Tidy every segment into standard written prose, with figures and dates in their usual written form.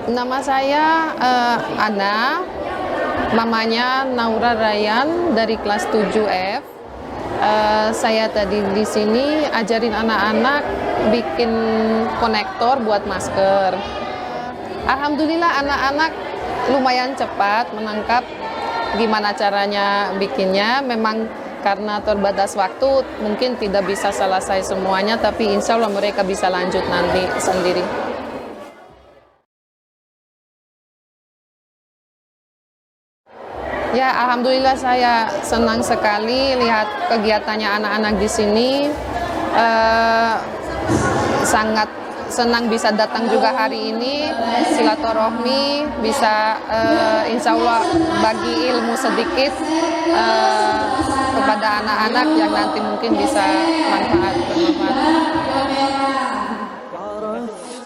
Nama saya Ana, mamanya Naura Ryan dari kelas 7F. Saya tadi di sini ajarin anak-anak bikin konektor buat masker. Alhamdulillah anak-anak lumayan cepat menangkap gimana caranya bikinnya. Memang karena terbatas waktu mungkin tidak bisa selesai semuanya, tapi insya Allah mereka bisa lanjut nanti sendiri. Ya, alhamdulillah saya senang sekali lihat kegiatannya anak-anak di sini. Sangat senang bisa datang juga hari ini, silaturahmi, bisa insya Allah bagi ilmu sedikit kepada anak-anak yang nanti mungkin bisa bermanfaat.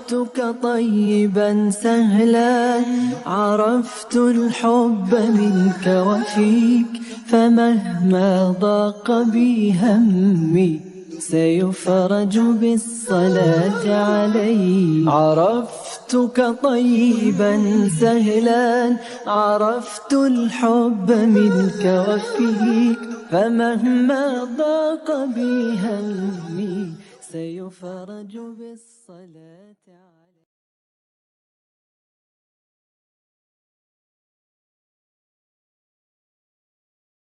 عرفتك طيبا سهلا عرفت الحب منك وفيك فمهما ضاق بي همي سيفرج بالصلاة عليك عرفتك طيبا سهلا عرفت الحب منك وفيك فمهما ضاق بي همي سيفرج بالصلاة عليك